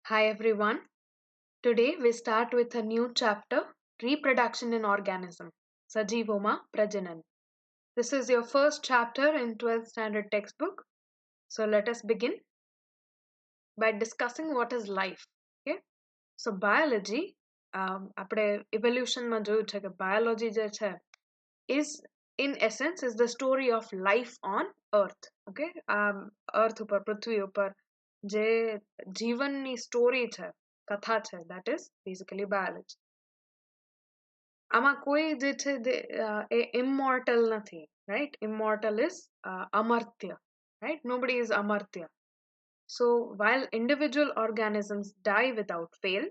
Hi everyone. Today we start with a new chapter Reproduction in Organism. Sajivoma Prajanan. This is your first chapter in 12th standard textbook. So let us begin by discussing what is life. Okay? So biology આપણે evolutionમાં જોયું છે કે biology જે છે is in essence is the story of life on earth. Okay? earth ઉપર પૃથ્વી ઉપર જે જીવનની સ્ટોરી છે કથા છે that is basically biology. આમાં કોઈ જે છે એ immortal નથી, right? Immortal is amartya, right? Nobody is amartya. So while individual organisms die without fail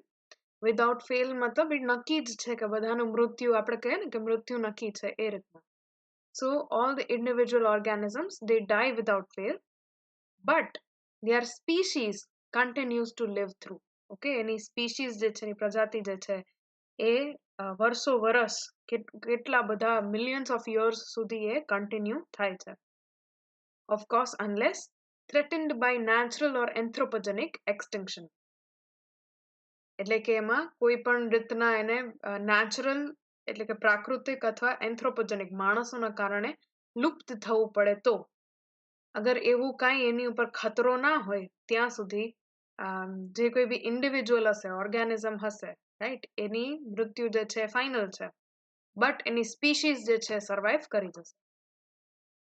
મતલબ એ નક્કી જ છે કે બધાનું મૃત્યુ આપણે કહીએ ને કે મૃત્યુ નક્કી છે એ રીતના. So all the individual organisms they die without fail, but their species continues to live through. Okay, any species જે છે એની પ્રજાતિ જે છે એ વર્ષો વર્ષ કેટલા બધા millions of years સુધી એ continue થાય છે. Of course unless threatened by natural or anthropogenic extinction. એટલે કે એમાં કોઈ પણ રીતના એને natural એટલે કે પ્રાકૃતિક અથવા એન્થ્રોપોજેનિક માણસોના કારણે લુપ્ત થવું પડે તો અગર એવું કાંઈ એની ઉપર ખતરો ના હોય ત્યાં સુધી જે કોઈ બી ઇન્ડિવિજ્યુઅલ હશે ઓર્ગેનિઝમ હશે રાઈટ એની મૃત્યુ જે છે ફાઇનલ છે બટ એની સ્પીશીઝ જે છે સર્વાઈવ કરી જશે.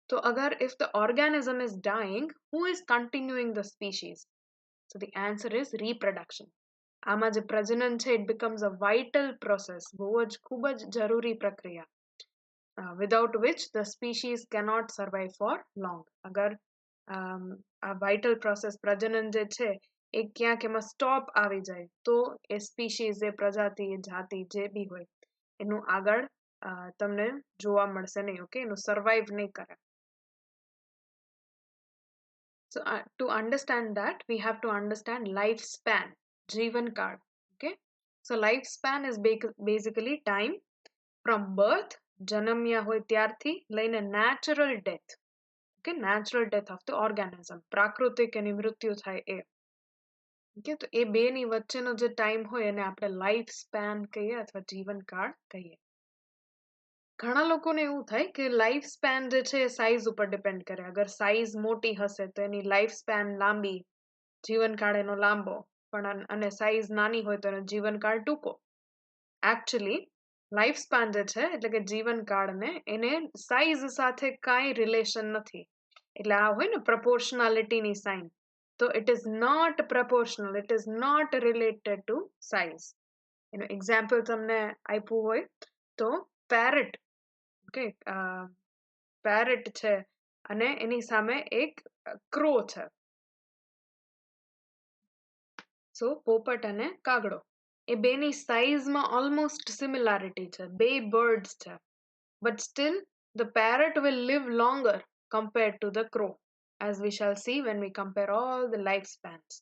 તો અગર if the organism is dying who is continuing the species? So the answer is reproduction. આમાં જે પ્રજનન છે it becomes a vital process, બહુ જ ખૂબ જ જરૂરી પ્રક્રિયા. Without which the species cannot survive for long. અગર આ વાઇટલ પ્રોસેસ પ્રજનન જે છે એ ક્યાંક એમાં સ્ટોપ આવી જાય તો એ સ્પીશીઝ એ પ્રજાતિ એ જાતિ જે બી હોય એનું આગળ તમને જોવા મળશે નહીં. ઓકે, એનું સર્વાઈવ નહીં કરે. So to understand that we have to understand lifespan, જીવન કાળ. Okay, so lifespan is basically time from birth જન્મ્યા હોય ત્યારથી લઈને natural death. Okay, natural death of the organism, પ્રાકૃતિક એની મૃત્યુ થાય એ. Okay, તો એ બેની વચ્ચેનો જે ટાઈમ હોય એને આપણે લાઈફ સ્પેન કહીએ અથવા જીવન કાળ કહીએ. ઘણા લોકોને એવું થાય કે લાઈફ સ્પેન જે છે એ સાઇઝ ઉપર ડિપેન્ડ કરે. અગર સાઇઝ મોટી હશે તો એની લાઈફ સ્પેન લાંબી, જીવનકાળ એનો લાંબો, પણ અને સાઇઝ નાની હોય તો એનો જીવનકાળ ટૂંકો. એકચ્યુઅલી લાઈફ સ્પાન જે છે એટલે કે જીવનકાળને એને સાઇઝ સાથે કાંઈ રિલેશન નથી. એટલે આ હોય ને પ્રપોર્શનાલિટીની સાઇન, તો it is not proportional, it is not related to size. એનું એક્ઝામ્પલ તમને આપ્યું હોય તો પેરેટ. ઓકે, પેરેટ છે અને એની સામે એક ક્રો છે. સો પોપટ અને કાગડો એ બેની સાઇઝમાં ઓલમોસ્ટ સિમિલારિટી છે, બે બર્ડ્સ છે, but still the parrot will live longer compared to the crow, as we shall see when we compare all the lifespans.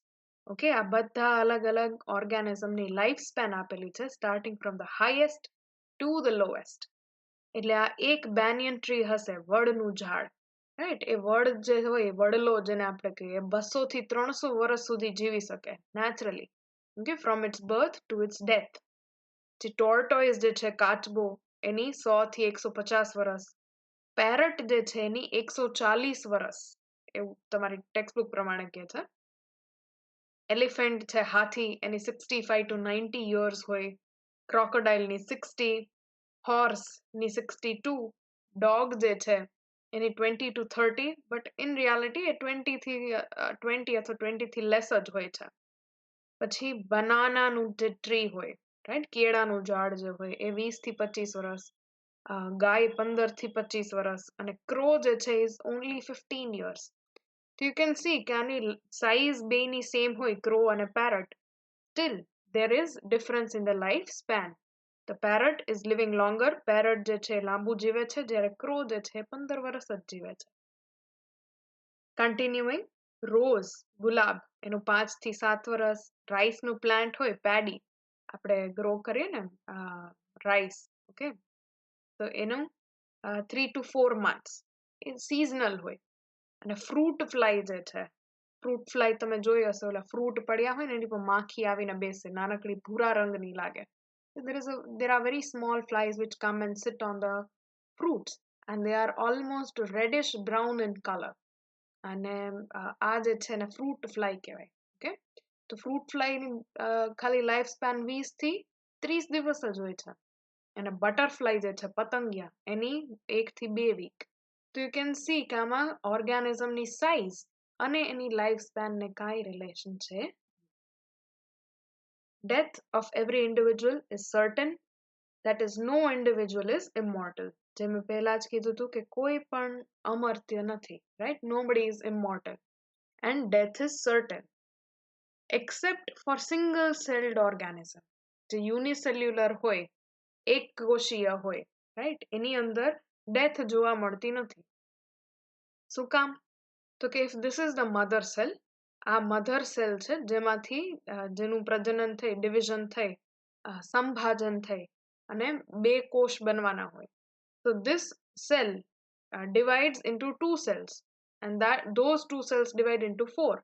Okay, આ બધા અલગ અલગ ઓર્ગેનિઝમની લાઈફ સ્પેન આપેલી છે starting from the highest to the lowest. એટલે આ એક બેનિયન tree હશે, વડનું ઝાડ, રાઈટ? એ વડ જે હોય વડલો જેને આપણે કહીએ 200 થી 300 વર્ષ સુધી જીવી શકે naturally. Okay, from its birth to its death. જે ટોર્ટોઇઝ જે છે કાચબો એની 100 થી 150 વર્ષ, પેરટ જે છે એની 140 વર્ષ, એવું તમારી ટેક્સ્ટબુક પ્રમાણે કહે છે. એલિફન્ટ છે હાથી એની 65 to 90 years હોય, ક્રોકોડાઇલની 60, હોર્સની 62, ડોગ જે છે એની 20 to 30, બટ ઇન રિયાલિટી એ 20 અથવા 20 થી લેસ જ હોય છે. પછી બનાનાનું જે ટ્રી હોય, રાઈટ, કેળાનું ઝાડ જે હોય એ 20 થી 25 વર્ષ, ગાય 15 થી 25 વર્ષ, અને ક્રો જે છે is only 15 years. So you can see કે આની સાઇઝ બેની સેમ હોય ક્રો અને parrot, steel there is difference in the life span. The parrot is living longer, parrot જે છે લાંબુ જીવે છે, જ્યારે ક્રો જે છે 15 વર્ષ જ જીવે છે. કન્ટિન્યુઇંગ, રોઝ ગુલાબ એનું 5 થી 7 વર્ષ, રાઈસનું પ્લાન્ટ હોય પેડી, આપણે ગ્રો કરીએ ને રાઈસ, ઓકે, તો એનું 3 to 4 months એ સિઝનલ હોય. અને ફ્રૂટ ફ્લાય જે છે ફ્રૂટ ફ્લાય તમે જોઈ હશે, ઓલા ફ્રૂટ પડ્યા હોય ને એની પર માખી આવીને બેસે, નાનકડી ભૂરા રંગની લાગે. There are very small flies which come and sit on the fruits and they are almost reddish brown in color. અને આ જે છે ને ફ્રૂટ ફ્લાય કહેવાય. ઓકે, તો ફ્રૂટ ફ્લાયની ખાલી લાઈફ સ્પેન 20 થી 30 દિવસ જ હોય છે. અને બટરફ્લાય જે છે પતંગિયા, એની 1 થી 2 વીક. તો યુ કેન સી કે આમાં ઓર્ગેનિઝમની સાઇઝ અને એની લાઈફ સ્પેનને કાંઈ રિલેશન છે. Death of every individual is certain, that is no individual is immortal. જે મેં પહેલા જ કીધું હતું કે કોઈ પણ અમર્ત્ય નથી, right? Nobody is immortal and death is certain except for single celled organism. જે unicellular હોય, એક કોષીય હોય, right? એની અંદર ડેથ જોવા મળતી નથી. શું કામ? તો કે if this is the mother cell, આ મધર સેલ છે જેમાંથી જેનું પ્રજનન થઈ, ડિવિઝન થઈ, સંભાજન થઈ અને 2 કોષ બનવાના હોય. So this cell divides into 2 cells and those 2 cells divide into 4.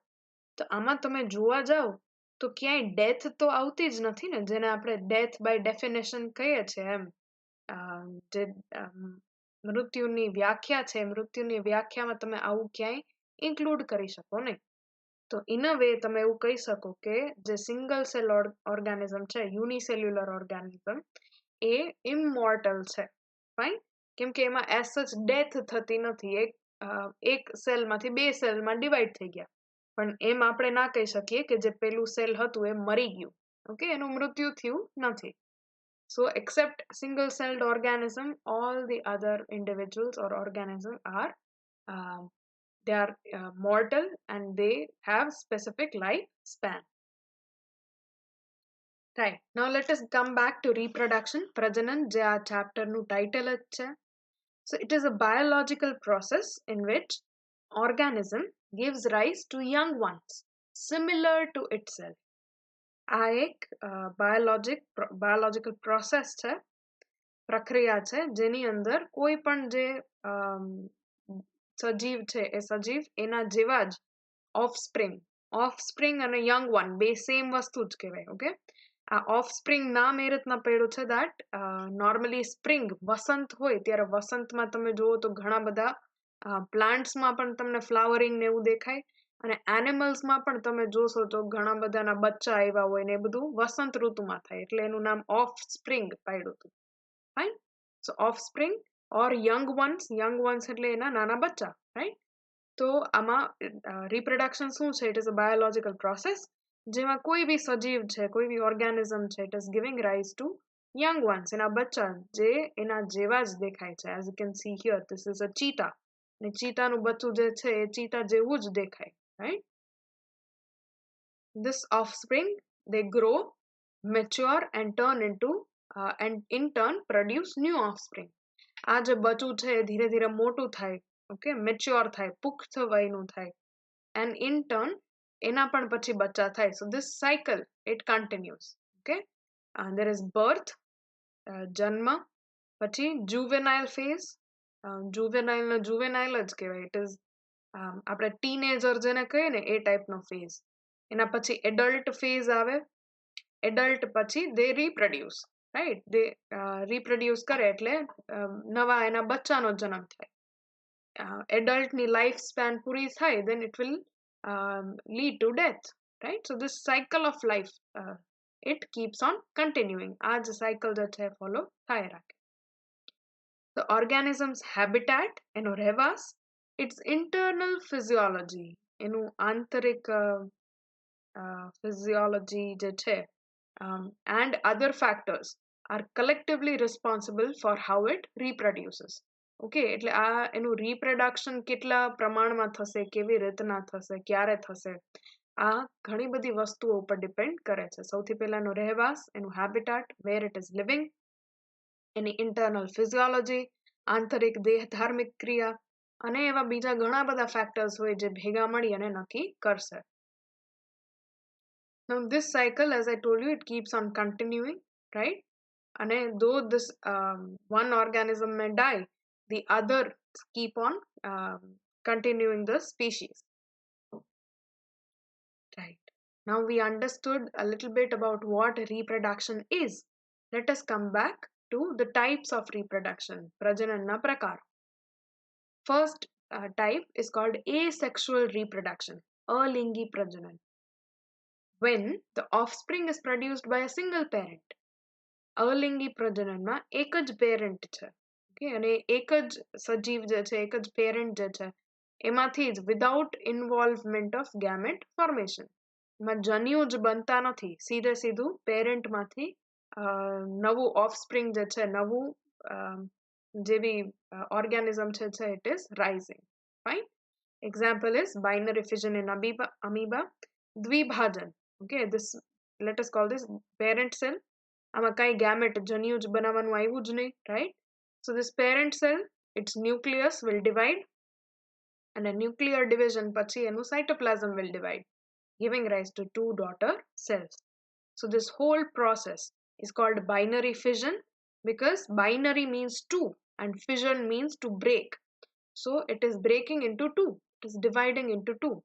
તો આમાં તમે જોવા જાઓ તો ક્યાંય ડેથ તો આવતી જ નથી ને, જેને આપણે ડેથ બાય ડેફિનેશન કહીએ છીએ એમ. જે મૃત્યુની વ્યાખ્યા છે, મૃત્યુની વ્યાખ્યામાં તમે આવું ક્યાંય ઇન્ક્લુડ કરી શકો નહીં. તો ઇન અ વે તમે એવું કહી શકો કે જે સિંગલ સેલ ઓર્ગેનિઝમ છે, યુનિસેલ્યુલર ઓર્ગેનિઝમ, એ ઇમોર્ટલ છે. ફાઇન, કેમ કે એમાં એઝ સચ ડેથ થતી નથી. એક સેલમાંથી 2 સેલમાં ડિવાઈડ થઈ ગયા, પણ એમ આપણે ના કહી શકીએ કે જે પેલું સેલ હતું એ મરી ગયું. ઓકે, એનું મૃત્યુ થયું નથી. So except single celled organism, all the other individuals or organisms are they are mortal and they have specific life span. Right, now let us come back to reproduction. Prajanan, જે આ chapter નું title જ છે. So it is a biological process in which organism gives rise to young ones similar to itself. આ એક biological process છે, પ્રક્રિયા છે, જેની અંદર કોઈ પણ જે સજીવ છે એ સજીવ એના જેવા જ ઓફસ્પ્રિંગ અને યંગ વન બે સેમ વસ્તુ જ કહેવાય. ઓકે, આ ઓફસ્પ્રિંગ નામ એ રીતના પડ્યું છે that નોર્મલી સ્પ્રિંગ વસંત હોય ત્યારે વસંતમાં તમે જુઓ તો ઘણા બધા પ્લાન્ટ્સમાં પણ તમને ફ્લાવરિંગ ને એવું દેખાય, અને એનિમલ્સમાં પણ તમે જોશો તો ઘણા બધાના બચ્ચા આવ્યા હોય ને એ બધું વસંત ઋતુમાં થાય, એટલે એનું નામ ઓફસ્પ્રિંગ પાડ્યું હતું. ફાઇન, સો ઓફસ્પ્રિંગ ઓર યંગ વન્સ એટલે એના નાના બચ્ચા, રાઈટ? તો આમાં રિપ્રોડક્શન શું છે? It is a biological process જેમાં કોઈ બી સજીવ છે, કોઈ બી ઓર્ગેનિઝમ છે, it is giving rise to young ones, એના બચ્ચા જે એના જેવા જ દેખાય છે. As you can see here, this is a cheetah, અને ચીતાનું બચ્ચું જે છે એ ચીતા જેવું જ દેખાય, right? This offspring, they grow, mature and turn into and in turn produce new offspring. આ જે બચ્ચું છે એ ધીરે ધીરે મોટું થાય, ઓકે, મેચ્યોર થાય, પુખ્ત વયનું થાય, and in turn એના પણ પછી બચ્ચા થાય. So this cycle, it continues. Okay, there is birth, જન્મ, પછી juvenile phase, juvenile જ કહેવાય. It is આપણે ટીનેજર જેને કહીએ ને એ ટાઈપનો ફેઝ. એના પછી એડલ્ટ ફેઝ આવે, એડલ્ટ પછી દે રીપ્રોડ્યુસ, રાઈટ? દે રીપ્રોડ્યુસ કરે એટલે નવા એના બચ્ચાનો જન્મ થાય. એડલ્ટની લાઈફ સ્પેન પૂરી થાય, then it will lead to death, right? So this cycle of life, it keeps on continuing. આ જ સાયકલ જે છે ફોલો થાય રાખે. The organism's habitat, એનો રહેવાસ, its internal physiology, એનું આંતરિક physiology જે છે, and other factors are collectively responsible for how it reproduces. Okay, એટલે આ એનું રિપ્રોડક્શન કેટલા પ્રમાણમાં થશે, કેવી રીતના થશે, ક્યારે થશે, આ ઘણી બધી વસ્તુઓ ઉપર ડિપેન્ડ કરે છે. સૌથી પહેલા એનો રહેવાસ, એનું habitat, where it is living, any internal physiology, આંતરિક દેહ ધાર્મિક ક્રિયા, અને એવા બીજા ઘણા બધા ફેક્ટર્સ હોય જે ભેગા મળી અને નક્કી કરશે. Now this cycle, as I told you, it keeps on continuing, right? And though this one organism may die, the others keep on continuing the species. Right. Now we understood a little bit about what reproduction is. Let us come back to the types of reproduction. Prajananna prakar. First type is called asexual reproduction, alingi prajanan. When the offspring is produced by a single parent. અલિંગી પ્રજનનમાં એક જ parent છે, okay, અને એક જ સજીવ જે છે, એક જ પેરેન્ટ જે છે, એમાંથી જ without involvement of gamete formation, એમાં જન્યુ જ બનતા નથી, સીધે સીધું પેરેન્ટમાંથી નવું ઓફસ્પ્રિંગ જે છે, નવું જે બી ઓર્ગેનિઝમ છે, it is rising. Fine. Example is binary fission in amoeba, દ્વિભાજન. Okay, this let us call this parent cell. આમાં કઈ ગેમેટ જન્યુ જ બનાવવાનું આવ્યું જ નહીં, right? So this parent cell, its nucleus will divide, and a nuclear division પછી એનું cytoplasm will divide, giving rise to two daughter cells. So this whole process is called binary fission because binary means two and fission means to break. So it is breaking into two, it is dividing into two.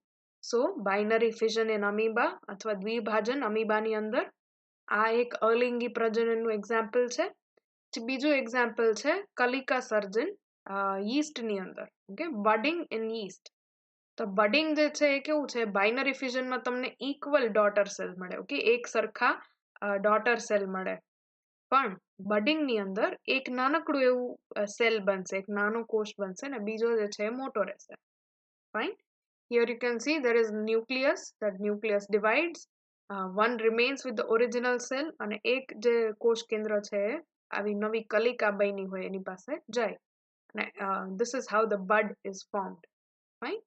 So binary fission in amoeba અથવા દ્વિભાજન અમીબાની અંદર આ એક અલિંગી પ્રજનનનું example છે. બીજું example છે કલિકા સર્જન યીસ્ટની અંદર, okay, બડિંગ in yeast. તો બડિંગ જે છે એ કેવું છે, બાઇનરી ફ્યુઝનમાં તમને ઇક્વલ ડોટર સેલ મળે, ઓકે, એક સરખા ડોટર સેલ મળે, પણ બડિંગની અંદર એક નાનકડું એવું સેલ બનશે, એક નાનો કોષ બનશે ને બીજો જે છે એ મોટો રહેશે. Fine. Here you can see there is nucleus, that nucleus divides, one remains with the original cell અને એક જે કોષ કેન્દ્ર છે આવી નવી કલિકા બની હોય એની પાસે જાય, અને this is how the bud is formed. Fine.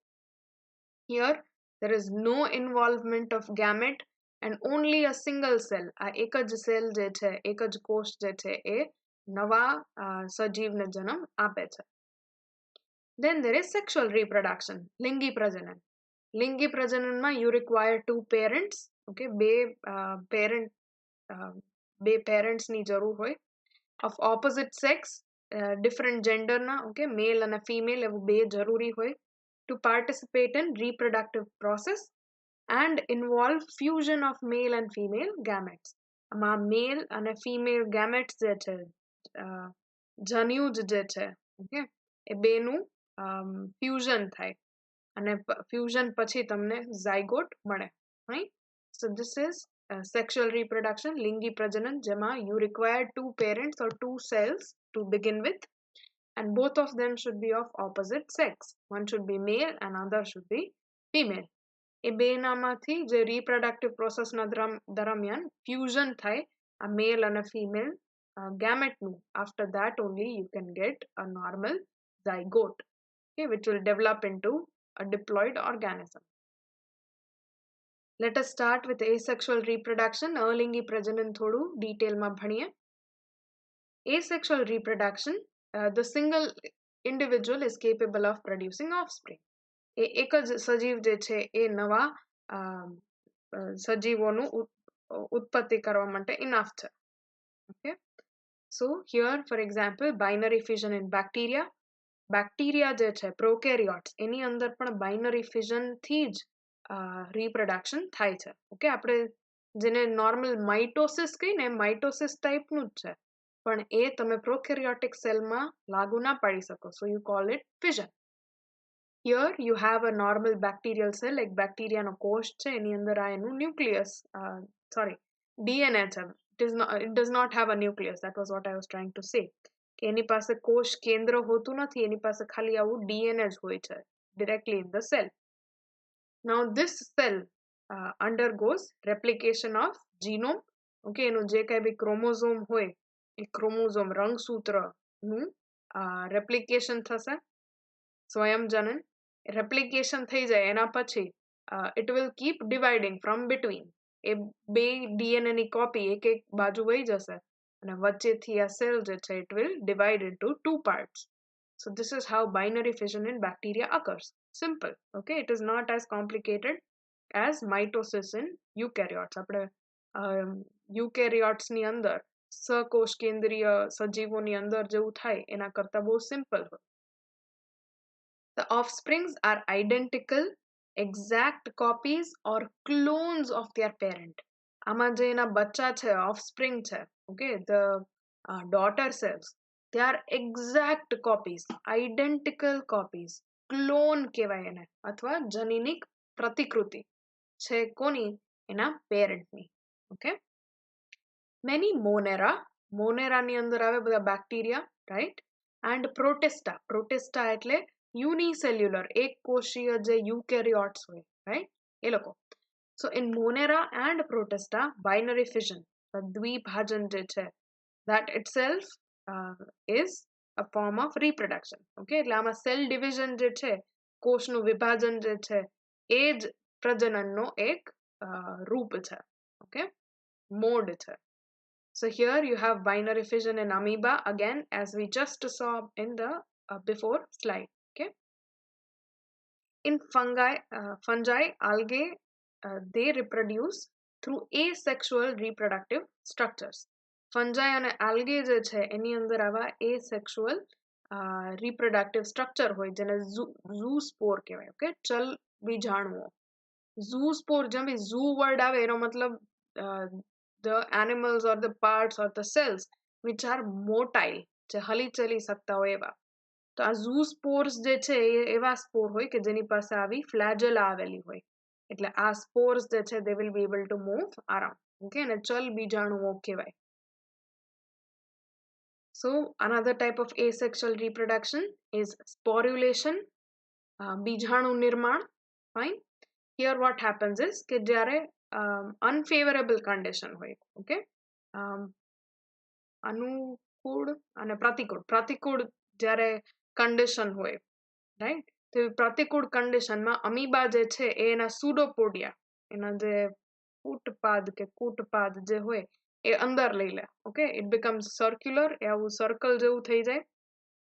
Here there is no involvement of gamete and only a single cell, આ એક જ સેલ જે છે, એક જ કોષ જે છે એ નવા સજીવને જન્મ આપે છે. Then there is sexual reproduction, લિંગી પ્રજનન. લિંગી પ્રજનનમાં you require two parents, okay, બે પેરેન્ટ્સની જરૂર હોય, of opposite sex, different gender ના, okay, male અને female એવું બે જરૂરી હોય, to participate in reproductive process and involve fusion of male and female gametes. આમાં male અને female gametes જે છે, જન્યુજ જે છે, okay, એ બેનું ફ્યુઝન થાય અને ફ્યુઝન પછી તમને ઝાયગોટ મળે, right? So this is sexual reproduction, લિંગી પ્રજનન, જેમાં you require two parents or two cells to begin with, and both of them should be of opposite sex. One should be male and other should be female. એ બેનામાંથી જે reproductive process ના દરમિયાન fusion થાય આ male અને female gametનું, after that only you can get a normal zygote, okay, which will develop into a diploid organism. Let us start with asexual reproduction. અલિંગી પ્રજનન થોડું ડિટેલમાં ભણીએ. Asexual reproduction, the single individual is capable of producing offspring. એક જ સજીવ જે છે એ નવા સજીવોનું ઉત્પત્તિ કરવા માટે ઇનાફ છે. Okay, so here for example binary fission in bacteria. Bacteria જે છે પ્રોકેરિયોટ્સ એની અંદર પણ બાઇનરી ફિઝન થી જ રીપ્રોડક્શન થાય છે, ઓકે. આપણે જેને નોર્મલ માઇટોસિસ કહીએ ને, માઇટોસિસ ટાઈપનું જ છે, પણ એ તમે પ્રોકેરિયોટિક સેલમાં લાગુ ના પાડી શકો, so you call it fission. Here you have a normal bacterial cell, એક બેક્ટેરિયાનો કોષ છે, એની અંદર આ એનું ન્યુક્લિયસ, સોરી, ડીએનએ છે. It does not have a nucleus. That was what I was trying to say. એની પાસે કોષ કેન્દ્ર હોતું નથી, એની પાસે ખાલી આવું ડીએનએ જ હોય છે, directly in the cell. Now this cell undergoes replication of genome, okay, એનું જે કઈ બી ક્રોમોઝોમ હોય એ ક્રોમોઝોમ રંગસૂત્રનું રેપ્લિકેશન થશે, સ્વયંજનન. રેપ્લિકેશન થઈ જાય એના પછી it will keep dividing from between. એ બે ડીએનએ ની કોપી એક એક બાજુ વહી જશે અને વચ્ચેથી આ સેલ જે છે it will divide into two parts. So this is how binary fission in bacteria occurs. Simple, okay, it is not as complicated as mitosis in eukaryotes. આપણે eukaryotes ની અંદર સકોષ કેન્દ્રીય સજીવોની અંદર જેવું થાય એના કરતા બહુ સિમ્પલ હોય. The offsprings are identical exact copies or clones of their parent. આમાં જે એના બચ્ચા છે, offspring છે, okay, the daughter cells, they are exact copies, identical copies. Clone કહેવાય એને, અથવા જનીનિક પ્રતિકૃતિ છે કોની? એના પેરેન્ટની. ઓકે, મેની મોનેરા ની અંદર આવે બધા બેક્ટેરિયા, રાઈટ, એન્ડ પ્રોટેસ્ટા એટલે યુનિસેલ્યુલર, એક કોષીય જે યુકેરિયોટ્સ હોય, રાઈટ, એ લોકો. સો ઇન મોનેરા એન્ડ પ્રોટેસ્ટા બાઇનરી ફિઝન, દ્વિભાજન જે છે, that itself is a form of reproduction. Okay, એટલે આમાં સેલ ડિવિઝન જે છે, કોષનું વિભાજન જે છે, એ જ પ્રજનનનો એક રૂપ છે. ઓકે, મોડ છે. So here you have binary fission in amoeba again, as we just saw in the before slide. Okay, in fungi, algae, they reproduce through asexual reproductive structures. Fungi and algae જે છે એની અંદર આવા asexual reproductive structure હોય, જેને zoospore કહેવાય. Okay, ચલ બીજાણુઓ. zoospore, જેમ zoo word આવે એનો મતલબ the animals or the parts or the cells which are motile, જે હલી ચલી શકતા હોય એવા. તો આ zoospores જે છે એ એવા સ્પોર હોય કે જેની પાસે આવી ફ્લેજેલા આવેલી હોય. એટલે આ સ્પોર્સ જે છે they will be able to move around. Okay, અને ચલ બીજાણુઓ કહેવાય. So another type of asexual reproduction is sporulation, બીજાણુ નિર્માણ. Fine. Here what happens is કે જ્યારે unfavorable condition હોય, okay, અનુકૂળ અને પ્રતિકૂળ જ્યારે condition હોય, right, તો પ્રતિકૂળ conditionમાં અમીબા જે છે એ એના સુડોપોડિયા, એના જે કૂટપાદ કે કૂટપાદ જે હોય એ અંદર લઈ લે. ઓકે, it becomes circular, એ આવું circle જેવું થઈ જાય.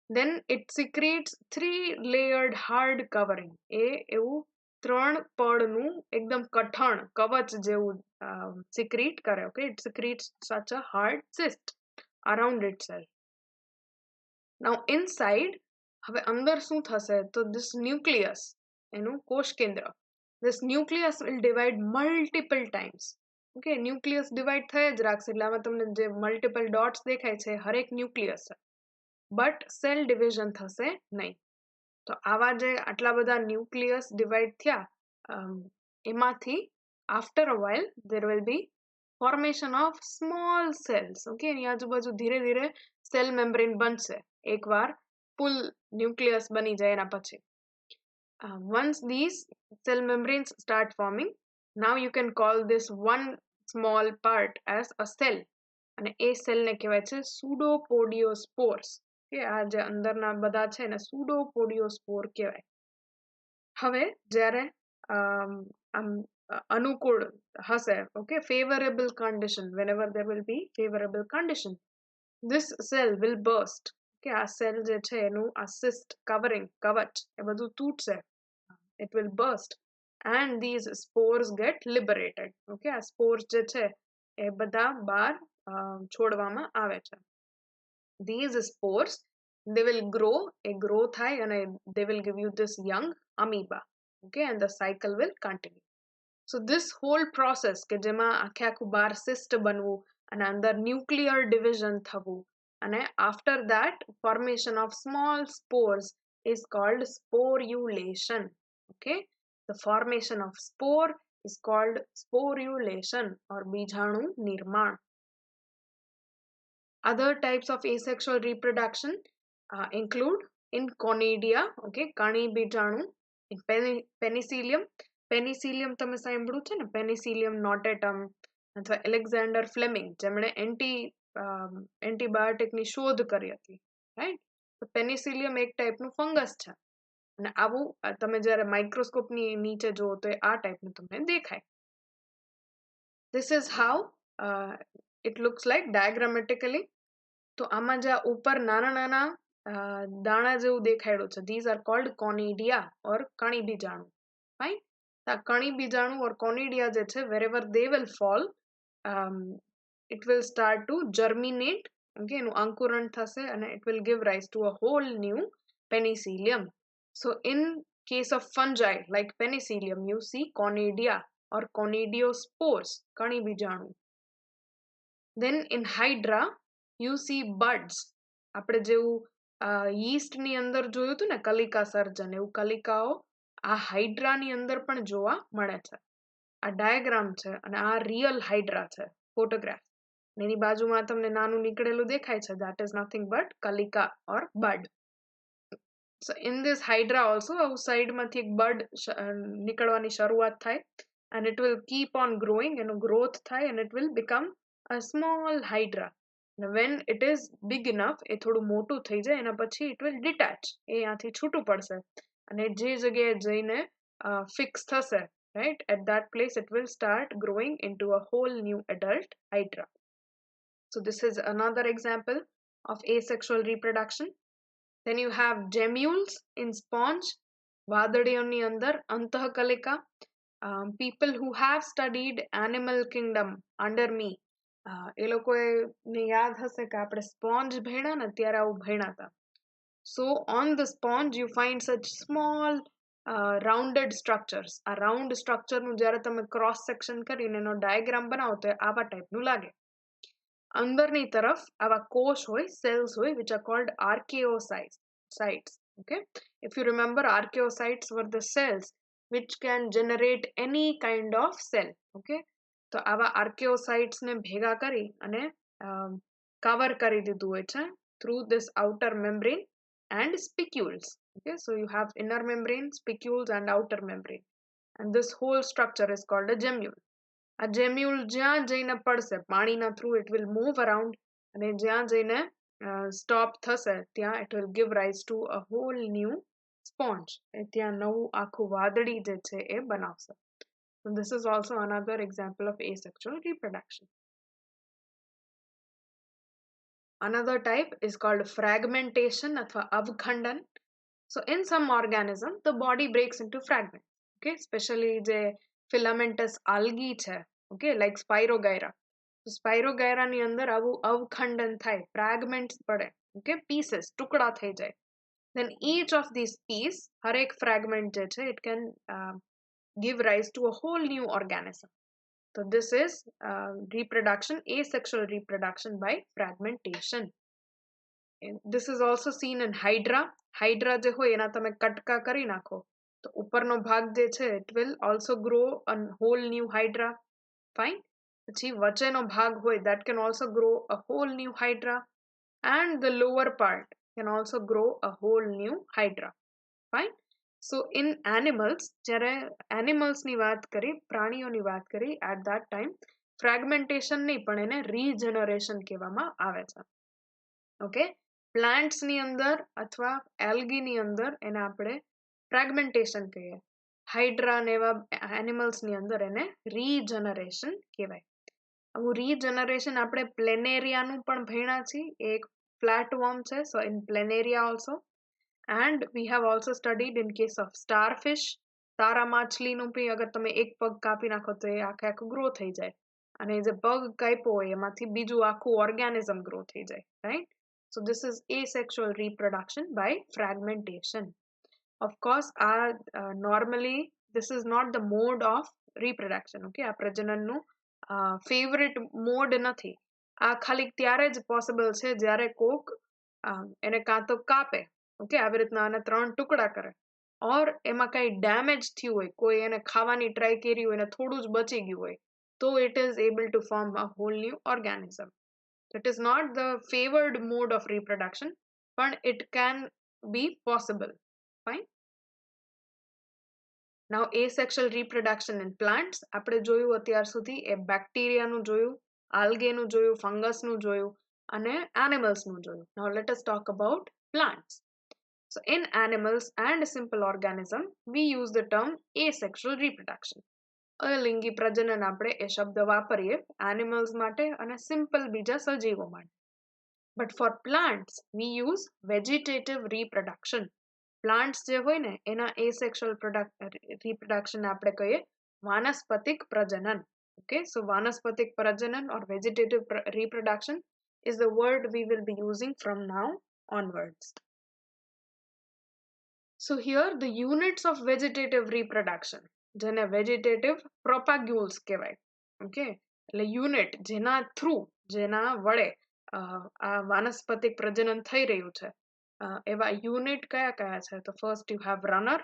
Then it secretes 3-layered hard covering, એ એવું 3 પડનું એકદમ કઠણ કવચ જેવું secrete કરે. Okay, it secretes such a hard cyst around itself. Now inside, હવે અંદર શું થશે? તો this nucleus, એનું કોષ કેન્દ્ર, this nucleus will divide multiple times. Okay, nucleus divide થઈ જ રાખશે, એટલે આમાં તમને જે multiple dots દેખાય છે હરેક nucleus છે, but cell division થશે નહીં. તો આવા જે આટલા બધા ન્યુક્લિયસ ડિવાઈડ થયા, એમાંથી after a while there will be formation of small cells. Okay, એની આજુબાજુ ધીરે ધીરે સેલ મેમ્બ્રેન બનશે એકવાર full nucleus બની જાય એના પછી. Once these cell membranes start forming, now you can call this one small part as a cell, અને એ સેલ ને કહેવાય છે pseudopodiospores. કે આ જે અંદરના બધા છે ને pseudopodiospore કહેવાય. હવે જ્યારે અનુકૂળ હશે, okay, favorable condition, whenever there will be favorable condition, this cell will burst. કે આ સેલ જે છે એનું આ cyst covering કવચ એ બધું તૂટશે, it will burst, and these spores get liberated. Okay, આ spores જે છે એ બધા બહાર છોડવામાં આવે છે. These spores, they will grow, a grow થાય, and they will give you this young amoeba. Okay, and the cycle will continue. So this whole process કે જેમાં આખે આખું બાર cyst બનવું અને અંદર nuclear division થવું, અને after that formation of small spores is called sporulation. Okay, the formation of spore is called sporulation or બીજાણુ નિર્માણ. Other types of asexual reproduction include in conidia, okay, કણી બીજાણુ, in penicillium. Penicillium તમે સાંભળ્યું છે ને, penicillium notatum, અથવા Alexander Fleming જેમણે એન્ટીબાયોટિકની શોધ કરી હતી, રાઈટ. તો પેનિસિલિયમ એક ટાઈપનું ફંગસ છે, અને આવું તમે જ્યારે માઇક્રોસ્કોપની નીચે જુઓ તો આ ટાઈપનું તમને દેખાય. This is how it looks like diagrammatically. તો આમાં જે ઉપર નાના નાના દાણા જેવું દેખાડ્યું છે, these are called conidia or કણી બીજાણુ. Fine. આ કણી બીજાણુ or conidia જે છે, wherever they will fall, it will start to germinate. Okay, એનું અંકુરણ થશે અને it will give rise to a whole new penicillium. So in case of fungi like penicillium, you see conidia or conidiospores, કણી બીજાણુ. Then in hydra you see buds. આપણે જેવું yeast ની અંદર જોયું હતું ને કલિકા સર્જન, એવું કલિકાઓ આ હાઇડ્રા ની અંદર પણ જોવા મળે છે. આ ડાયાગ્રામ છે અને આ રિયલ હાઇડ્રા છે, ફોટોગ્રાફ. એની બાજુમાં તમને નાનું નીકળેલું દેખાય છે, that is nothing but Kalika or bud. So in this hydra also આવું સાઈડમાંથી એક બડ નીકળવાની શરૂઆત થાય and it will keep on growing, એનો growth થાય and it will become a small hydra. When it is big enough, એ થોડું મોટું થઈ જાય એના પછી it will detach, એ ત્યાંથી છૂટું પડશે અને જે જગ્યાએ જઈને fix થશે, right, at that place it will start growing into a whole new adult hydra. So this is another example of asexual reproduction. Then you have gemmules in sponge, વાદળીઓની અંદર અંતઃકલિકા. People who have studied animal kingdom under me, એ લોકોને યાદ હશે કે આપણે sponge ભણ્યા ને ત્યારે આવું ભણ્યા હતા. So on the sponge you find such small rounded structures. આ round structure નું જ્યારે તમે cross section કરીને એનો diagram બનાવો તો આવા ટાઈપનું લાગે. અંદરની તરફ આવા કોષ હોય, cells હોય, which are called archaeocytes. Okay, if you remember, archaeocytes were the cells which can generate any kind of cell. Okay, તો આવા archaeocytes ને ભેગા કરી અને cover કરી દીધું હોય છે through this outer membrane and spicules. Okay, so you have inner membrane, spicules and outer membrane, and this whole structure is called a gemmule. આ જેમ્યુલ જ્યાં જઈને પડશે પાણીના through it will move around અને જ્યાં જઈને stop થશે ત્યાં it will give rise to a whole new sponge. ત્યાં નવું આખું વાદળી જે છે એ બનાવશે. So this is also another example of asexual reproduction. Another type is called fragmentation અથવા અવખંડન. So in some organism the body breaks into fragments. Okay, especially the filamentous algae છે, okay, like Spirogyra. So Spirogyra ની અંદર આવું અવખંડન થાય, fragments પડે, okay, pieces, ટુકડા થઈ જાય. Then each of these piece, હર એક fragment જે છે, it can give rise to a whole new organism. So this is reproduction, asexual reproduction by fragmentation. This is also seen in hydra. Hydra જે હોય એના તમે કટકા કરી નાખો તો ઉપરનો ભાગ જે છે it will also grow a whole new hydra. Fine. પછી વચ્ચેનો ભાગ હોય that can also grow a whole new hydra, and the lower part can also grow a whole new hydra. Fine. So in animals, જ્યારે animals ની વાત કરી, પ્રાણીઓની વાત કરી, at that time fragmentation નહીં પણ એને regeneration કહેવામાં આવે છે. Okay, plants ની અંદર અથવા algae ની અંદર એને આપણે fragmentation કહીએ. હાઇડ્રા ને એવા animals ની અંદર એને regeneration કહેવાય. આવું regeneration આપણે પ્લેનેરિયા નું પણ ભણ્યા છીએ, એક flatworm છે, so in planaria also. And we have also studied in case of starfish, તારા માછલીનું બી અગર તમે એક પગ કાપી નાખો તો એ આખે આખું ગ્રો થઈ જાય અને જે પગ કાપ્યો હોય એમાંથી બીજું આખું ઓર્ગેનિઝમ ગ્રો થઈ જાય, right? So this is asexual reproduction by fragmentation. Of course, normally this is not the mode of reproduction. Okay, આ પ્રજનનનું favorite mode નથી. આ ખાલી ત્યારે જ possible છે જ્યારે કોક એને કાં તો કાપે, ઓકે, આવી રીતના આને 3 ટુકડા કરે, ઓર એમાં કઈ ડેમેજ થયું હોય, કોઈ એને ખાવાની ટ્રાય કરી હોય ને થોડું જ બચી ગયું હોય, તો it is able to form a whole new organism. It is not the favored mode of reproduction, but it can be possible. Fine. Now asexual reproduction in plants, આપણે જોયું અત્યાર સુધી એ બેક્ટેરિયાનું જોયું, આલ્ગેનું જોયું, ફંગસનું જોયું અને animalsનું જોયું. Now let us talk about plants. So in animals and simple organism we use the term asexual reproduction. અલિંગી પ્રજનન આપણે એ શબ્દ વાપરીએ animals માટે અને simple બીજા સજીવો માટે. But for plants we use vegetative reproduction. Plants જે હોય ને એના asexual reproduction આપણે કહીએ વાનસ્પતિક પ્રજનન. Okay, so વાનસ્પતિક પ્રજનન or vegetative reproduction is the word we will be using from now onwards. So here the units of vegetative reproduction, જેને vegetative propagules કહેવાય. ઓકે, એટલે યુનિટ જેના થ્રુ, જેના વડે આ વાનસ્પતિક પ્રજનન થઈ રહ્યું છે, એવા યુનિટ કયા કયા છે? તો first you have runner.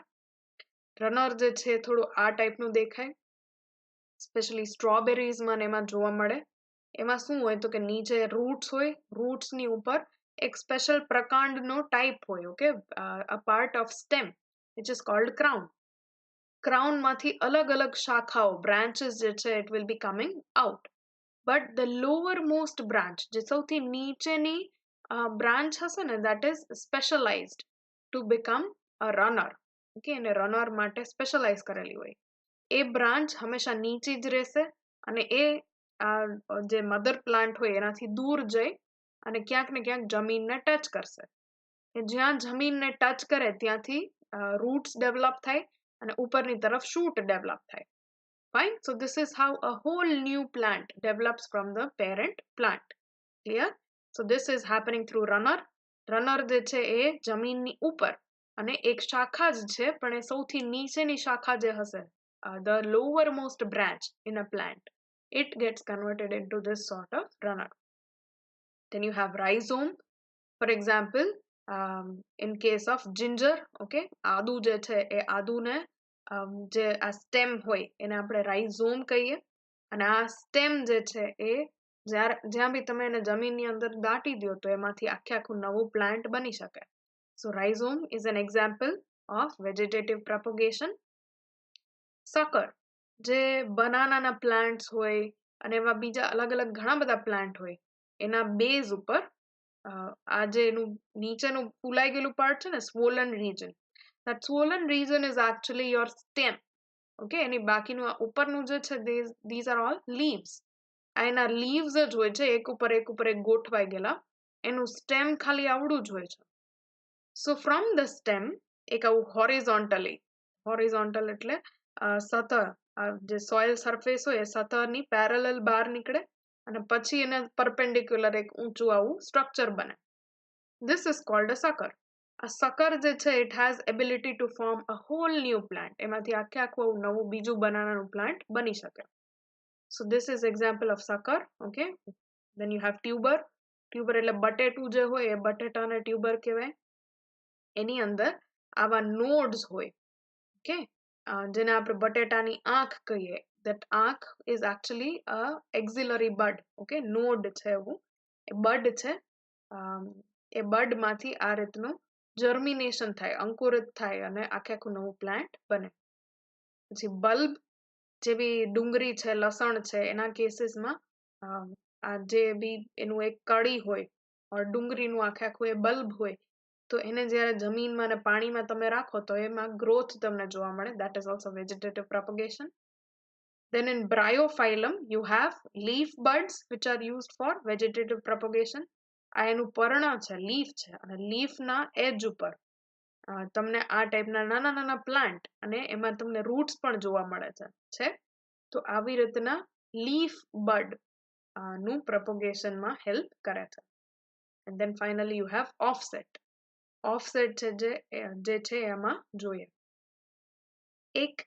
Runner જે છે થોડું આ ટાઈપનું દેખાય, સ્પેશિયલી સ્ટ્રોબેરીઝમાં ને એમાં જોવા મળે. એમાં શું હોય તો કે નીચે રૂટ્સ હોય, રૂટ્સની ઉપર એક સ્પેશિયલ પ્રકાંડનો ટાઈપ હોય. Okay, a part of stem which is called crown. ક્રાઉનમાંથી અલગ અલગ શાખાઓ, બ્રાન્ચીસ જે છે, it will be coming out. But the lower most branch, જે સૌથી નીચેની બ્રાન્ચ હશે ને, that is specialised to become a runner. Okay, એને રનર માટે સ્પેશિયલાઇઝ કરેલી હોય. એ બ્રાન્ચ હંમેશા નીચી જ રહેશે અને એ જે મધર પ્લાન્ટ હોય એનાથી દૂર જઈ અને ક્યાંક ને ક્યાંક જમીનને ટચ કરશે. જ્યાં જમીનને ટચ કરે ત્યાંથી રૂટ્સ ડેવલપ થાય અને ઉપરની તરફ શૂટ ડેવલપ થાય. Fine. So this is how a whole new plant develops from the parent plant. Clear? So this is happening through runner. Runner જે છે એ જમીનની ઉપર અને એક શાખા જ છે, પણ એ સૌથી નીચેની શાખા જે હશે, the lowermost branch in a plant, it gets converted into this sort of runner. Then you have rhizome. For example, in case of ginger, okay, આદુ જે છે એ આદુને જે આ સ્ટેમ હોય એને આપણે રાઇઝોમ કહીએ. અને આ સ્ટેમ જે છે એ જ્યાં બી તમે એને જમીનની અંદર દાટી દો તો એમાંથી આખે આખું નવું પ્લાન્ટ બની શકે. So rhizome is an example of vegetative propagation. Sucker, જે બનાનાના પ્લાન્ટ્સ હોય અને એવા બીજા અલગ અલગ ઘણા બધા પ્લાન્ટ હોય, એના બેઝ ઉપર આ જે એનું નીચેનું ફૂલાઈ ગયેલું પાર્ટ છે ને, swollen region, that swollen region is actually your stem. Okay, એની બાકીનું આ ઉપરનું જે છે, these are all leaves. આ એના leaves જ હોય છે, એક ઉપર એક ગોઠવાઈ ગયેલા. એનું સ્ટેમ ખાલી આવડું જ હોય છે. સો ફ્રોમ ધ સ્ટેમ એક આવું હોરિઝોન્ટલ એટલે સતહ, જે સોઇલ સરફેસ હોય એ સતહની પેરેલલ બહાર નીકળે અને પછી એને પરપેન્ડિક્યુલર એક ઊંચું આવું સ્ટ્રક્ચર બને. This is called a sucker. A sucker જે છે, it has ability to form a whole new plant. એમાંથી આખે આખું નવું બીજું બનાનાનું પ્લાન્ટ બની શકે. So this is example of sucker. Okay, then you have tuber. Tuber એટલે બટેટું જે હોય એ બટેટાને ટ્યુબર કહેવાય. એની અંદર આવા નોડ્સ હોય. ઓકે, જેને આપણે બટેટાની આંખ કહીએ. that આંખ is actually a axillary bud. okay, node છે એવું, એ બડ છે. એ બડમાંથી આ રીતનું જર્મિનેશન થાય, અંકુરિત થાય અને આખે આખું નવું પ્લાન્ટ બને. પછી બલ્બ, જેવી ડુંગળી છે, લસણ છે, એના કેસીસમાં આ જે બી એનું એક કળી હોય or ડુંગળીનું આખે આખું એ બલ્બ હોય, તો એને જ્યારે જમીનમાં અને પાણીમાં તમે રાખો તો એમાં ગ્રોથ તમને જોવા મળે. that is also vegetative propagation. Then in bryophyllum you have leaf buds which are used for vegetative propagation. આ એનું પર્ણ છે, લીફ છે, અને લીફના એજ ઉપર તમને આ ટાઈપના નાના નાના પ્લાન્ટ અને એમાં તમને રૂટ્સ પણ જોવા મળે છે. તો આવી રીતના લીફ બડ નું પ્રોપોગેશનમાં હેલ્પ કરે છે. And then finally you have offset. Offset છે જે છે એમાં જોઈએ. એક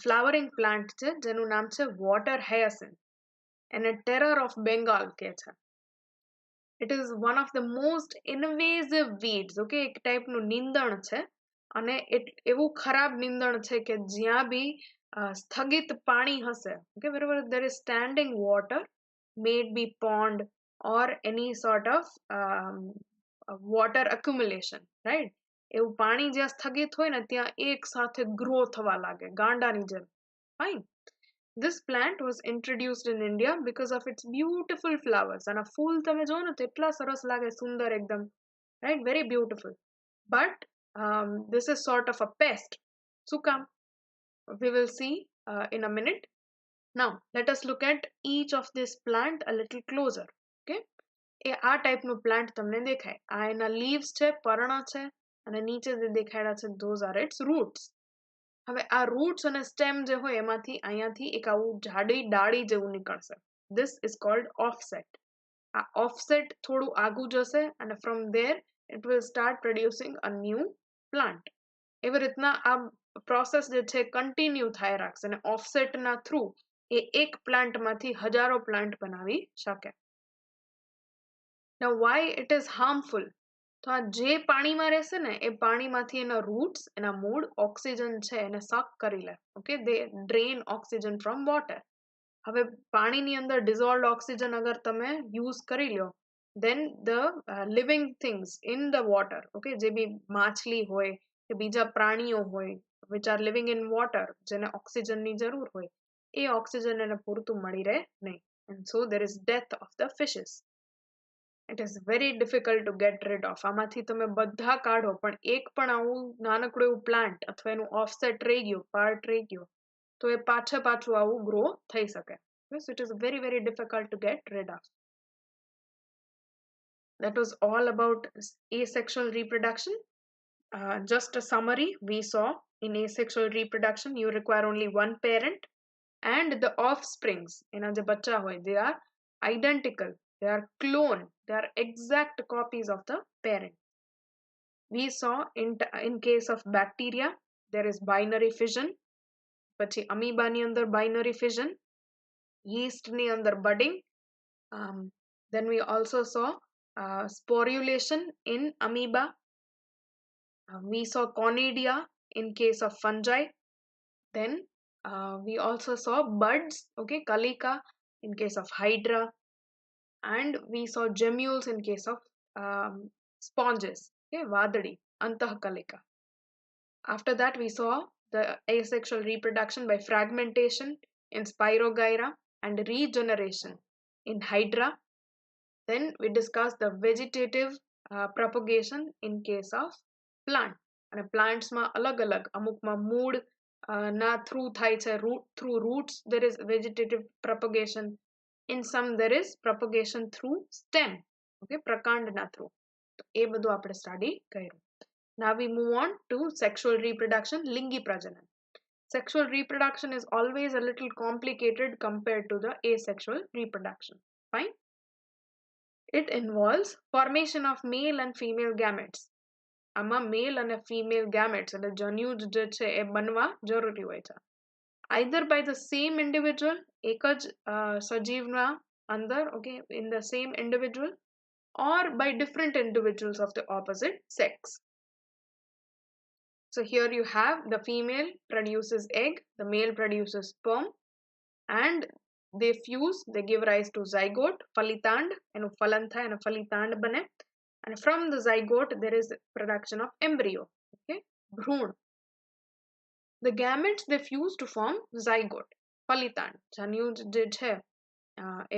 ફ્લાવરિંગ પ્લાન્ટ છે જેનું નામ છે વોટર હયાસિન્થ. એને ટેરર ઓફ બેંગાલ કહે છે. It is one of the most invasive weeds. okay, એક ટાઈપનું નિંદણ છે અને એવું ખરાબ નિંદણ છે કે જ્યાં બી સ્થગિત પાણી હશે, okay, wherever there is standing water, may it be pond or any sort of water accumulation, right? એવું પાણી જ્યાં સ્થગિત હોય ને ત્યાં એક સાથે ગ્રો થવા લાગે ગાંડાની જેમ. Fine. This plant was introduced in India because of its beautiful flowers. And a ફૂલ તમે જોવો ને તો એટલા સરસ લાગે, સુંદર એકદમ, right? Very beautiful. But this is sort of a pest. શું કામ? We will see in a minute. Now, let us look at each of this plant a little closer. Okay? એ આ ટાઈપનું પ્લાન્ટ તમને દેખાય. આ એના લીવ્સ છે, પર્ણ છે, અને નીચે જે દેખાડ્યા છે, those are its roots. હવે આ રૂટ્સ અને સ્ટેમ જે હોય એમાંથી અહીંયાથી એક આવું જાડી ડાળી જેવું નીકળશે. This is called offset. આ offset થોડું આગું જશે અને from there it will start producing a new plant. એવી રીતના આ પ્રોસેસ જે છે કન્ટિન્યુ થાય રાખશે અને ઓફસેટના થ્રુ એ એક પ્લાન્ટમાંથી હજારો પ્લાન્ટ બનાવી શકે. Now why it is harmful? તો આ જે પાણીમાં રહેશે ને એ પાણીમાંથી એના રૂટ્સ એના મૂળ ઓક્સિજન છે એને સક કરી લે. Okay, they drain oxygen from water. હવે પાણીની અંદર ડિઝોલ્વડ ઓક્સિજન અગર તમે યુઝ કરી લો, then the living things in the water, okay, જે બી માછલી હોય કે બીજા પ્રાણીઓ હોય which are living in water, જેને ઓક્સિજનની જરૂર હોય, એ ઓક્સિજન એને પૂરતું મળી રહે નહીં, and so there is death of the fishes. It is very difficult to get rid of. આમાંથી તમે બધા કાઢો પણ એક પણ આવું નાનકડું એવું પ્લાન્ટ અથવા એનું ઓફસેટ રહી ગયું, પાર્ટ રહી ગયો, તો એ પાછું આવું ગ્રો થઈ શકે. So it is very, very difficult to get rid of. That was all about asexual reproduction. Just a summary, we saw in asexual reproduction you require only one parent and the offsprings, એના જે બચ્ચા હોય, they are identical, they are clone, they are exact copies of the parent. We saw in case of bacteria there is binary fission, પછી amoeba ની અંદર binary fission, yeast ની અંદર budding, then we also saw sporulation in amoeba. We saw conidia in case of fungi. Then we also saw buds, okay, kalika in case of hydra, and we saw gemmules in case of sponges, okay, vadadi, antahkalika. After that we saw the asexual reproduction by fragmentation in Spirogyra and regeneration in hydra. Then we discussed the vegetative propagation in case of plant, અને પ્લાન્ટ્સમાં અલગ અલગ, અમુકમાં મૂળ ના through થાય છે, through roots there is vegetative propagation, in some there is propagation through stem, okay, પ્રકાંડના through. તો એ બધું આપણે સ્ટડી કર્યું. Now we move on to sexual reproduction, લિંગી પ્રજનન. Sexual reproduction is always a little complicated compared to the asexual reproduction. Fine. It involves formation of male and female gametes. આમાં મેલ અને ફિમેલ gametes એટલે જન્યુજ જે છે એ બનવા જરૂરી હોય છે. Either by the same individual, એક જ સજીવના અંદર, okay, in the same individual, or by different individuals of the opposite sex. So here you have the female produces egg, the male produces sperm, and they fuse, they give rise to zygote, ફલિતાંડ, એનું ફલન થાય અને ફલિતાંડ બને. And from the zygote there is production of embryo, okay, ભ્રૂણ. The gametes they fuse to form zygote, ફલિતાંડ. જન્યુજ જે છે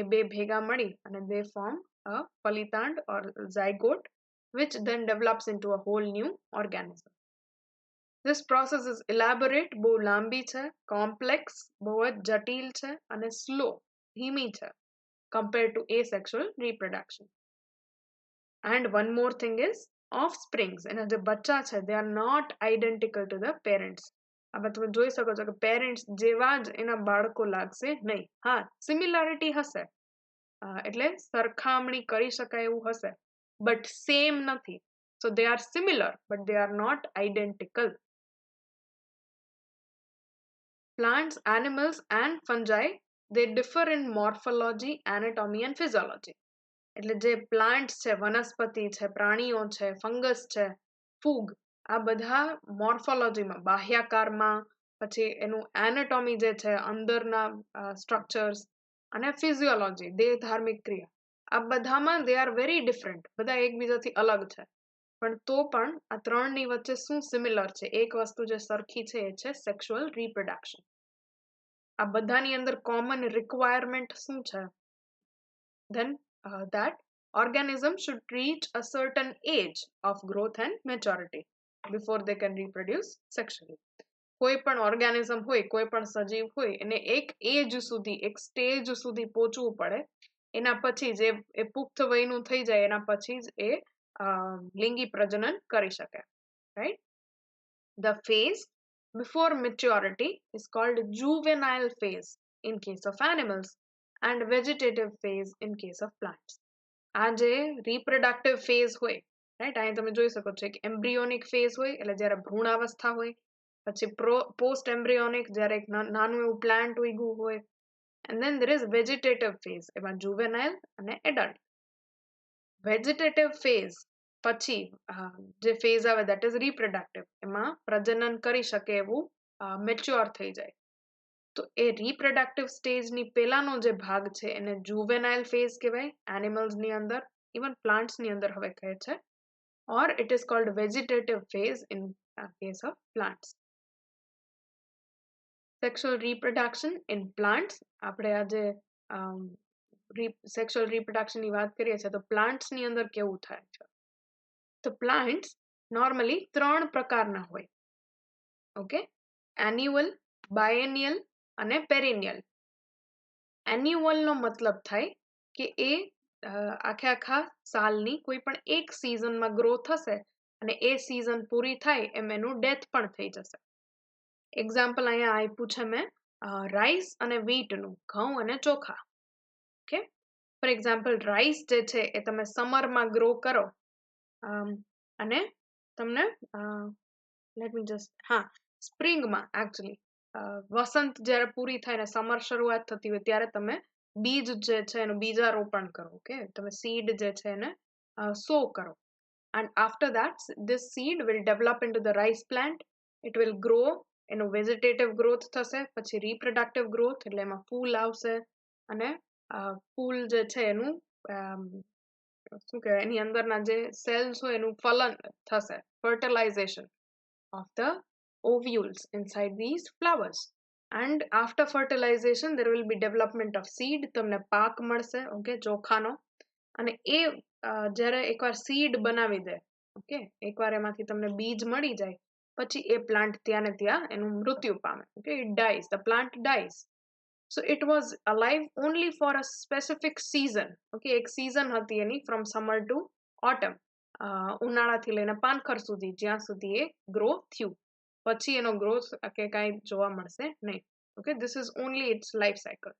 એ બે ભેગા મળી અને they form a ફલિતાંડ or zygote, which then develops into a whole new organism. This process is elaborate, બહુ લાંબી છે, complex, બહુ જ જટિલ છે, અને slow, ધીમી છે compared to asexual reproduction. And one more thing is offsprings, એના જે બચ્ચા છે they are not identical to the parents. આમાં તમે જોઈ શકો છો કે પેરેન્ટ્સ જેવા જ એના બાળકો લાગશે નહીં. હા, સિમિલારિટી હશે, એટલે સરખામણી કરી શકાય એવું હશે, but same નથી. So they are similar but they are not identical. Plants, animals and fungi, they differ in morphology, anatomy and physiology. એટલે જે પ્લાન્ટ્સ છે, વનસ્પતિ છે, પ્રાણીઓ છે, ફંગસ છે, ફૂગ, આ બધા મોર્ફોલોજીમાં, બાહ્યાકારમાં, પછી એનું એનાટોમી જે છે, અંદરના સ્ટ્રક્ચર્સ, અને ફિઝિયોલોજી, દેહ ધાર્મિક ક્રિયા, આ બધામાં they are very different, બધા એકબીજાથી અલગ છે. પણ તો પણ આ ત્રણની વચ્ચે શું સિમિલર છે? એક વસ્તુ જે સરખી છે એ છે સેક્સ્યુઅલ રિપ્રોડક્શન. આ બધાની અંદર કોમન રિક્વાયરમેન્ટ શું છે? Then that organism should reach a certain age of growth and maturity before they can reproduce sexually. કોઈ પણ ઓર્ગેનિઝમ હોય, કોઈ પણ સજીવ હોય, એને એક એજ સુધી, એક સ્ટેજ સુધી પહોંચવું પડે. એના પછી જે એ પુખ્ત વયનું થઈ જાય એના પછી જ એ લિંગી પ્રજનન કરી શકે. Right? The phase before maturity is called juvenile phase in case of animals and vegetative phase in case of plants. આ જે reproductive phase હોય રાઈટ. અહીં તમે જોઈ શકો છો કે એમ્બ્રિયોનિક ફેઝ હોય એટલે જ્યારે ભ્રૂણાવસ્થા હોય, પછી પોસ્ટ એમ્બ્રિયોનિક જ્યારે એક નાનું એવું પ્લાન્ટ ઉગ્યું હોય, and then there is vegetative phase, એમાં જુવેનાઇલ અને એડલ્ટ. વેજીટેટિવ ફેઝ પછી જે ફેઝ આવે દેટ ઇઝ રિપ્રોડક્ટિવ, એમાં પ્રજનન કરી શકે એવું મેચ્યોર થઈ જાય. તો એ રિપ્રોડક્ટિવ સ્ટેજની પહેલાનો જે ભાગ છે એને જુવેનાઇલ ફેઝ કહેવાય એનિમલ્સની અંદર, ઇવન પ્લાન્ટ્સની અંદર હવે કહે છે, or it is called vegetative phase in case of plants. Sexual reproduction in plants, આપણે આજે સેક્સ્યુઅલ રિપ્રોડક્શન ની વાત કરીએ છીએ તો પ્લાન્ટ્સ ની અંદર કેવું થાય છે. તો પ્લાન્ટ્સ નોર્મલી 3 પ્રકારના હોય. ઓકે, એન્યુઅલ, બાયએનિયલ અને પેરિનિયલ. એન્યુઅલ નો મતલબ થાય કે એ આખા સાલની કોઈ પણ એક સિઝનમાં ગ્રો થશે અને એ સિઝન પૂરી થાય એમ એનું ડેથ પણ થઈ જશે. એક્ઝામ્પલ અહીંયા આપ્યું છે મેં રાઈસ અને વ્હીટનું, ઘઉં અને ચોખા. ઓકે, ફોર એક્ઝામ્પલ રાઈસ જે છે એ તમે સમરમાં ગ્રો કરો અને તમને સ્પ્રિંગમાં એકચ્યુઅલી વસંત જ્યારે પૂરી થાય ને સમર શરૂઆત થતી હોય ત્યારે તમે બીજ જે છે એનું બીજારોપણ કરો. ઓકે, તમે સીડ જે છે એને સો કરો, and after that this seed will develop into the rice plant. It will grow, એનું વેજીટેટિવ ગ્રોથ થશે, પછી રિપ્રોડક્ટિવ ગ્રોથ એટલે એમાં ફૂલ આવશે અને ફૂલ જે છે એનું શું કહેવાય એની અંદરના જે સેલ્સ હોય એનું ફલન થશે, fertilisation of the ovules inside these flowers, and after fertilization there will be development of seed, તમને પાક મળશે. ઓકે, ચોખાનો. અને એ જ્યારે એકવાર સીડ બનાવી દે, ઓકે, એકવાર એમાંથી તમને બીજ મળી જાય પછી એ પ્લાન્ટ ત્યાં ને ત્યાં એનું મૃત્યુ પામે. Okay, it dyes, the plant dyes. So it was alive only for a specific season. Okay, એક season હતી એની from summer to autumn, ઉનાળાથી લઈને પાનખર સુધી, જ્યાં સુધી એ ગ્રો થયું, પછી એનો ગ્રોથ કે કાંઈ જોવા મળશે નહીં. Okay, this is only its life cycle.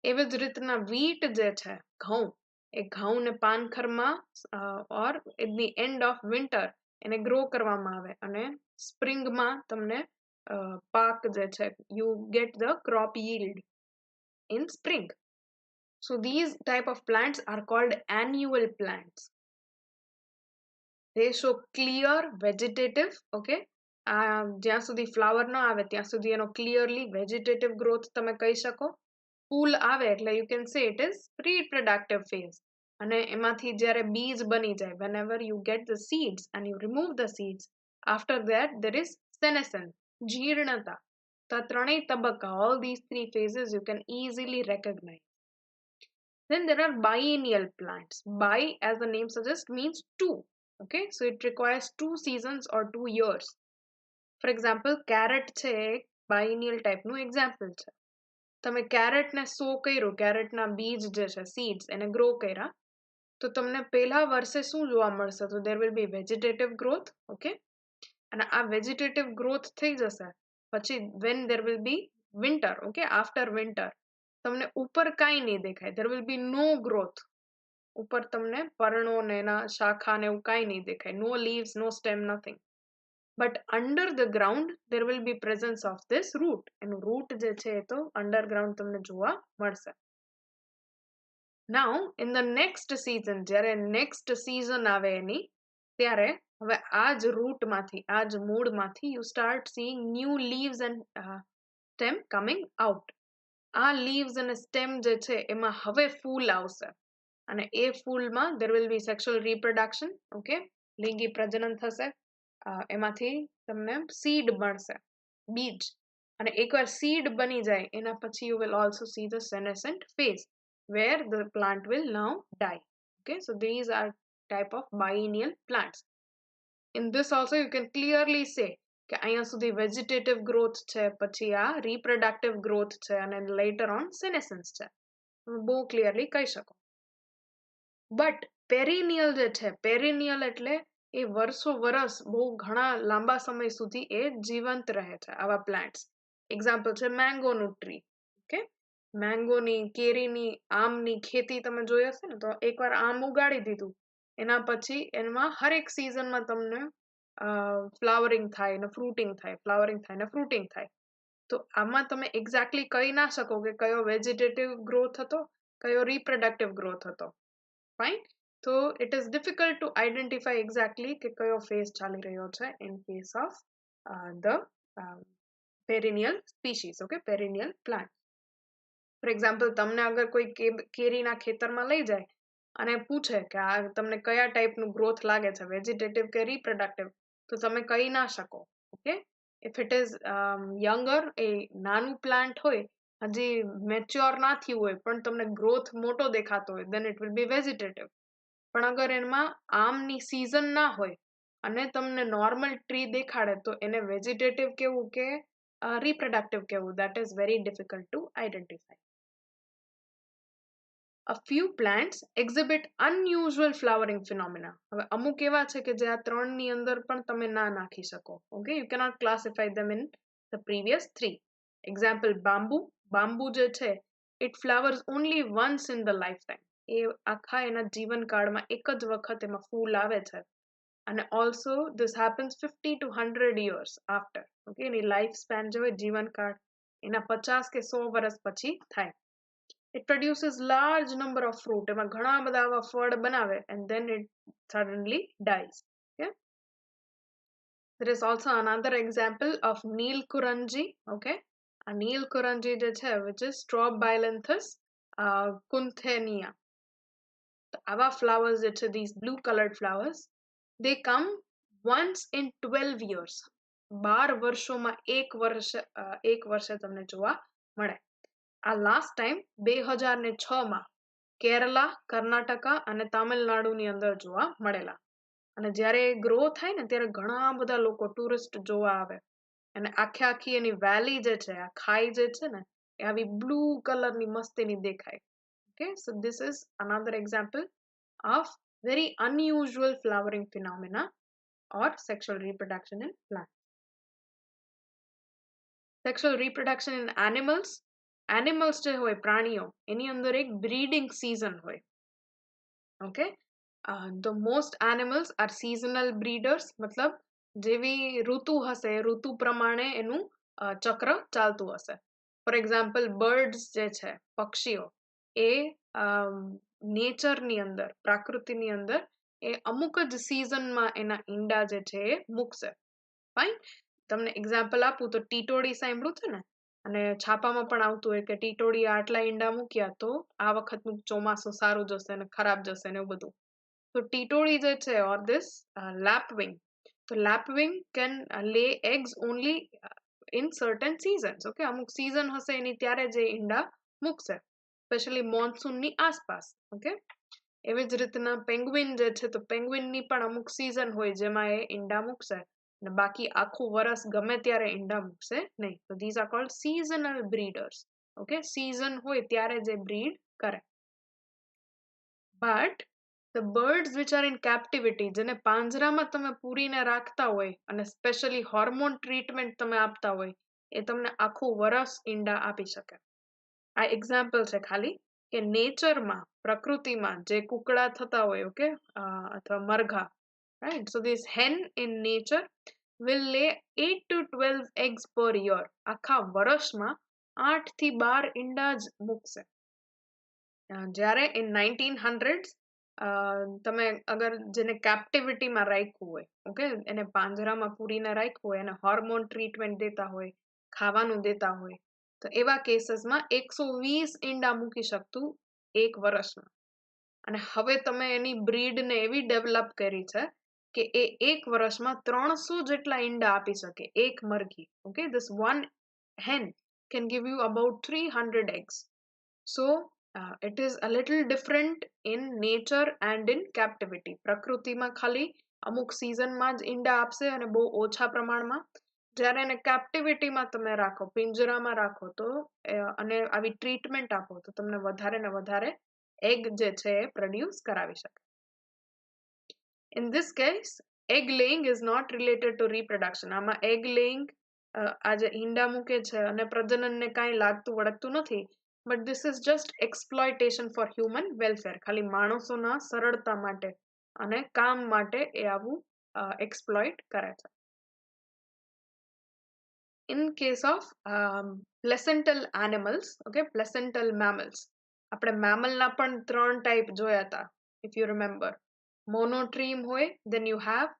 એવી જ રીતના wheat જે છે, ઘઉં, એ ઘઉંને પાનખરમાં or at the end of winter એને ગ્રો કરવામાં આવે અને સ્પ્રિંગમાં તમને પાક જે છે, you get the crop yield in spring. So these type of plants are called annual plants. They show clear vegetative, okay, જ્યાં સુધી ફ્લાવર ન આવે ત્યાં સુધી એનો ક્લિયરલી વેજીટેટિવ ગ્રોથ તમે કહી શકો. ફૂલ આવે એટલે you can say it is reproductive phase. અને એમાંથી જ્યારે બીજ બની જાય, whenever you get the seeds and you remove the seeds, after that there is senescence, જીર્ણતા. તો આ ત્રણેય તબક્કા, all these 3 phases you can easily recognize. Then there are biennial plants. Bi, as the name suggests, means 2. Okay, so it requires 2 seasons or 2 years. For example, carrot છે એક biennial type નું example છે. તમે carrot ને સો કર્યું, carrot ના બીજ જે છે seeds એને grow કર્યા, તો તમને પહેલા વર્ષે શું જોવા મળશે? તો there will be vegetative growth. Okay, અને આ vegetative growth થઈ જશે પછી when there will be winter. Okay, after winter તમને ઉપર કાંઈ નહીં દેખાય, there will be no growth. ઉપર તમને પર્ણો ને એના શાખા ને એવું કાંઈ નહીં દેખાય, no leaves, no stem, nothing. But under the ground there will be presence of this root. એનું root જે છે એ તો underground તમને જોવા મળશે. Now in the next season, જ્યારે next season આવે એની, ત્યારે હવે આ જ root માંથી, આ જ મૂળમાંથી you start seeing new leaves and stem coming out. આ leaves અને stem જે છે એમાં હવે ફૂલ આવશે અને એ ફૂલમાં there will be sexual reproduction. Okay, લિંગી પ્રજનન થશે, એમાંથી તમને seed મળશે, બીજ. અને એકવાર seed બની જાય એના પછી you will also see the senescent phase where the plant will now die. Okay, so these are type of biennial plants. In this also you can clearly say કે અહીંયા સુધી vegetative growth છે, પછી આ reproductive growth છે અને later on senescence છે. બહુ clearly કહી શકો. But perennial જે છે, perennial એટલે એ વર્ષો વરસ બહુ ઘણા લાંબા સમય સુધી એ જીવંત રહે છે આવા plants. એક્ઝામ્પલ છે મેંગોનું ટ્રી. ઓકે, મેંગોની, કેરીની, આમની ખેતી તમે જોઈ હશે ને, તો એકવાર આમ ઉગાડી દીધું એના પછી એમાં હરેક સિઝનમાં તમને ફ્લાવરિંગ થાય ને ફ્રૂટિંગ થાય, ફ્લાવરિંગ થાય ને ફ્રૂટિંગ થાય. તો આમાં તમે એક્ઝેક્ટલી કહી ના શકો કે કયો વેજીટેટિવ ગ્રોથ હતો, કયો રિપ્રોડક્ટિવ ગ્રોથ હતો. ફાઇન. તો it is difficult to identify exactly કે કયો ફેઝ ચાલી રહ્યો છે in case of the perennial species, okay, perennial plant. For example, તમને અગર કોઈ કેરીના ખેતરમાં લઈ જાય અને પૂછે કે આ તમને કયા ટાઈપનું ગ્રોથ લાગે છે, વેજીટેટિવ કે રિપ્રોડક્ટિવ, તો તમે કહી ના શકો. Okay, if it is younger, એ નાનું પ્લાન્ટ હોય, હજી મેચ્યોર ના થયું હોય પણ તમને ગ્રોથ મોટો દેખાતો હોય, then it will be vegetative. પણ અગર એમાં આમની સિઝન ના હોય અને તમને નોર્મલ ટ્રી દેખાડે તો એને વેજીટેટિવ કેવું કે રિપ્રોડક્ટિવ કેવું, that is very difficult to identify. A few plants exhibit unusual flowering phenomena. હવે અમુક એવા છે કે જે આ ત્રણની અંદર પણ તમે ના નાખી શકો. Okay, you cannot classify them in the previous three. Example, bamboo. Bamboo જે છે, it flowers only once in the lifetime. એ આખા એના જીવનકાળમાં એક જ વખત એમાં ફૂલ આવે છે. અને also this happens 50 to 100 years after. Okay, any life span જે હોય, જીવનકાળ, એના 50 કે 100 વર્ષ પછી થાય. It produces large number of fruit. એમાં ઘણા બધા આવા ફળ બનાવે and then it suddenly dies. Okay. There is also another example of Neelkuranji. Okay. A Neelkuranji જે છે, which is Strobilanthes kunthenia. આવા flowers જે છે, these blue colored flowers, they come once in 12 years. 12 વર્ષોમાં એક વર્ષે તમને જોવા મળે. આ લાસ્ટ ટાઈમ 2006માં કેરલા, કર્ણાટકા અને તામિલનાડુની અંદર જોવા મળેલા. અને જ્યારે ગ્રો થાય ને ત્યારે ઘણા બધા લોકો ટુરિસ્ટ જોવા આવે અને આખી એની વેલી જે છે, આ ખાઈ જે છે ને, એ આવી બ્લુ કલરની મસ્તીની દેખાય. Okay, so this is another example of very unusual flowering phenomena or sexual reproduction in plants. Sexual reproduction in animals. Animals જે હોય, પ્રાણીઓ, એની અંદર એક બ્રીડિંગ સિઝન હોય. Okay, the most animals are seasonal breeders. મતલબ જેવી ઋતુ હશે એ ઋતુ પ્રમાણે એનું ચક્ર ચાલતું હશે. ફોર એક્ઝામ્પલ, બર્ડ્સ જે છે, પક્ષીઓ, એ નેચરની અંદર, પ્રાકૃતિની અંદર, એ અમુક જ સિઝનમાં એના ઈંડા જે છે એ મૂકશે. ફાઇન. તમને એક્ઝામ્પલ આપું તો ટીટોડી સાંભળ્યું છે ને, અને છાપામાં પણ આવતું હોય કે ટીટોડી આટલા ઈંડા મૂક્યા તો આ વખતનું ચોમાસું સારું જશે ને ખરાબ જશે ને એવું બધું. તો ટીટોડી જે છે, or this lapwing, તો lapwing can lay eggs only in certain seasons. Okay, અમુક સિઝન હશે એની ત્યારે જે ઈંડા મૂકશે, સ્પેશિયલી મોન્સૂનની આસપાસ. ઓકે, એવી જ રીતના પેંગ્વિન જે છે, તો પેંગ્વિનની પણ અમુક સિઝન હોય જેમાં એ ઈંડા મૂકશે અને બાકી આખું વરસ ગમે ત્યારે ઈંડા મૂકશે નહીં. તો these are called seasonal breeders. Okay, season હોય ત્યારે જે બ્રીડ કરે. But the birds which are in captivity, જેને પાંજરામાં તમે પૂરીને રાખતા હોય અને સ્પેશિયલી હોર્મોન ટ્રીટમેન્ટ તમે આપતા હોય, એ તમને આખું વરસ ઈંડા આપી શકે. આ એક્ઝામ્પલ છે ખાલી કે નેચરમાં, પ્રકૃતિમાં જે કુકડા થતા હોય, ઓકે, અથવા મરઘા, right. So this hen in nature will lay 8 to 12 eggs per year. આખા વર્ષમાં 8 થી 12 ઈંડા જ મૂકશે. જ્યારે in 1900s તમે અગર જેને કેપ્ટિવિટીમાં રાખ્યું હોય, ઓકે, એને પાંજરામાં પૂરીને રાખ્યું હોય અને હોર્મોન ટ્રીટમેન્ટ દેતા હોય, ખાવાનું દેતા હોય, તો એવા કેસીસમાં 120 ઈંડા મૂકી શકતું એક વર્ષમાં. અને હવે તમે એની બ્રીડને એવી ડેવલપ કરી છે કે એ એક વર્ષમાં 300 જેટલા ઈંડા આપી શકે, એક મરઘી. Okay, this one hen can give you about 300 eggs. So it is a little different in nature and in captivity. પ્રકૃતિમાં ખાલી અમુક સિઝનમાં જ ઈંડા આપશે અને બહુ ઓછા પ્રમાણમાં. જ્યારે એને કેપ્ટિવિટીમાં તમે રાખો, પિંજરામાં રાખો, તો અને આવી ટ્રીટમેન્ટ આપો તો તમને વધારે ને વધારે એગ જે છે એ પ્રોડ્યુસ કરાવી શકે. In this case, egg laying is not related to reproduction. આમાં egg laying, આ જે ઈંડા મૂકે છે અને પ્રજનનને કાંઈ લાગતું વળગતું નથી. But this is just exploitation for human welfare. ખાલી માણસોના સરળતા માટે અને કામ માટે એ આવું એક્સપ્લોઇટ કરે છે. In case of placental animals, okay, placental mammals, આપણે mammalના પણ 3 ટાઈપ જોયા હતા. If you remember, monotreme હોય, then you have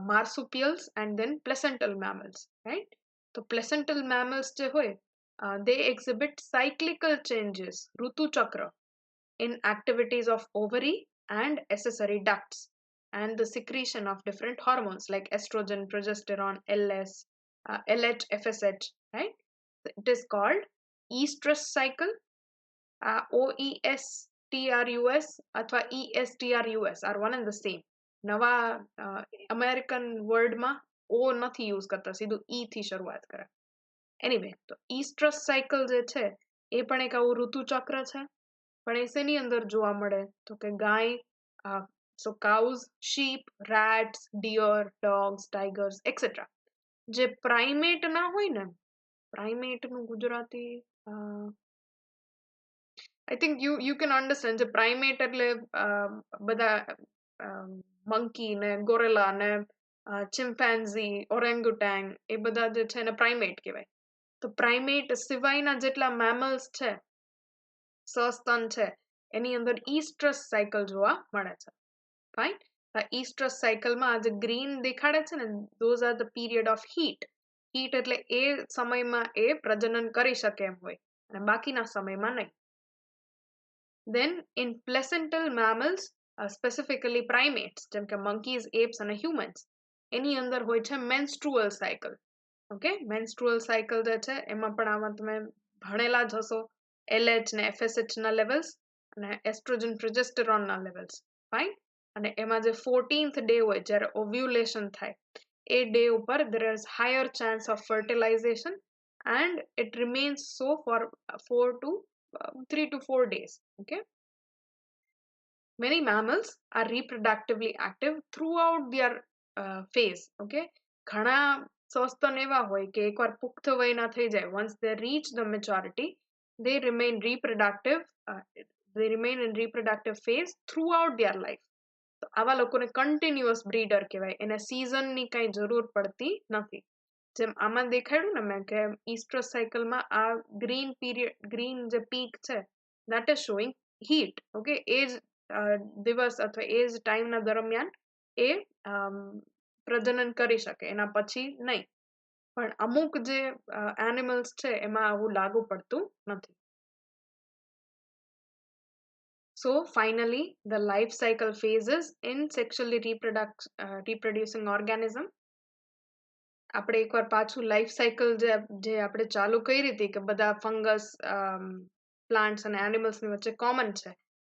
marsupials and then placental mammals, right? So placental mammals જે હોય, they exhibit cyclical changes, ઋતુ ચક્ર, in activities of ovary and accessory ducts and the secretion of different hormones like estrogen, progesterone, LS, LH, FSH, right? So it is called estrus cycle, OESTRUS અથવા ESTRUS are one and the same. નવા American વર્ડમાં ઓ નથી use કરતા, સીધું ઈ થી શરૂઆત કરે. Anyway, તો ઈસ્ટ્રસ cycle જે છે એ પણ એક આવું ઋતુચક્ર છે. પણ એ શેની અંદર જોવા મળે? તો કે ગાય, so cows, sheep, rats, deer, dogs, tigers, etc. જે પ્રાઇમેટ ના હોય ને, પ્રાઇમેટ નું Gujarati I think you can understand. જે પ્રાઇમેટ એટલે બધા મંકી ને ગોરેલા ને ચિમ્પાન્ઝી, ઓરેંગુટાંગ, એ બધા જે છે એને પ્રાઇમેટ કહેવાય. તો પ્રાઇમેટ સિવાયના જેટલા મેમલ્સ છે, સસ્તન છે, એની અંદર ઈસ્ટ્રસ સાયકલ જોવા મળે છે. ફાઇન. ઈસ્ટ્રસ સાયકલમાં આ જે ગ્રીન દેખાડે છે ને, those are the period of heat. Heat એટલે એ સમયમાં એ પ્રજનન કરી શકે એમ હોય અને બાકીના સમયમાં નહીં. Then in placental mammals, specifically primates, જેમ કે monkeys, apes અને humans, એની અંદર હોય છે menstrual cycle. Okay, menstrual cycle જે છે એમાં પણ આમાં તમે ભણેલા જ હશો. LH ને FSH ના levels અને estrogen, progesterone ના levels. ફાઇન. અને એમાં જે 14th day હોય જ્યારે ઓવ્યુલેશન થાય, એ ડે ઉપર there is higher chance of fertilization and it remains so for 3 to 4 days. Okay. Many mammals are reproductively active throughout their phase. Okay. ઘણા સસ્તન એવા હોય કે એકવાર પુખ્ત વયના થઈ જાય, once they reach the maturity, they remain in reproductive phase throughout their life. તો આવા લોકોને કન્ટિન્યુઅસ બ્રીડર કહેવાય. એને સિઝનની કઈ જરૂર પડતી નથી. જેમ આમાં દેખાડ્યું ને મેં કે ઈસ્ટ્રસ સાયકલમાં આ ગ્રીન પીરિયડ, ગ્રીન જે પીક છે, that is showing heat. Okay, એ જ દિવસ અથવા એ જ ટાઈમના દરમિયાન એ પ્રજનન કરી શકે, એના પછી નહીં. પણ અમુક જે એનિમલ્સ છે એમાં આવું લાગુ પડતું નથી. So finally, the life cycle phases in sexually reproducing organism. આપણે એકવાર પાછું લાઈફ સાયકલ જે આપણે ચાલુ કરી હતી કે બધા ફંગસ, પ્લાન્ટ્સ અને એનિમલ્સની વચ્ચે કોમન છે.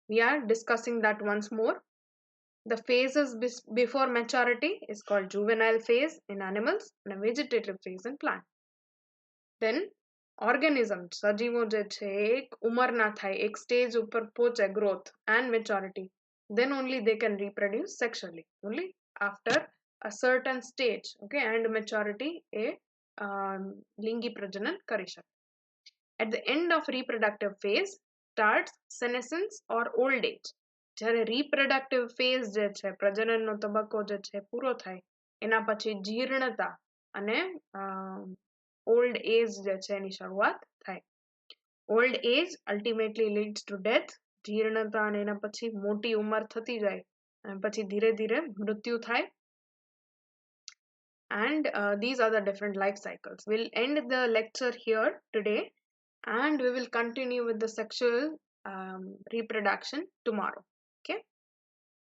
We are discussing that once more. The phases before maturity is called juvenile phase in animals and vegetative phase in plant. Then organism, સજીવો જે છે એક ઉંમરના થાય, એક સ્ટેજ ઉપર પહોંચે, growth and maturity, then only they can reproduce sexually. Only after a certain stage, okay, and maturity એ લિંગી પ્રજનન કરી શકે. At the end of reproductive phase starts senescence or old age. જ્યારે reproductive phase જે છે, પ્રજનનનો તબક્કો જે છે પૂરો થાય, એના પછી જીર્ણતા અને old age જે છે એની શરૂઆત થાય. Old age ultimately leads to death. જીર્ણતા અને એના પછી મોટી ઉંમર થતી જાય અને પછી ધીરે ધીરે મૃત્યુ થાય. And these are the different life cycles. We'll end the lecture here today and we will continue with the sexual reproduction tomorrow. Okay.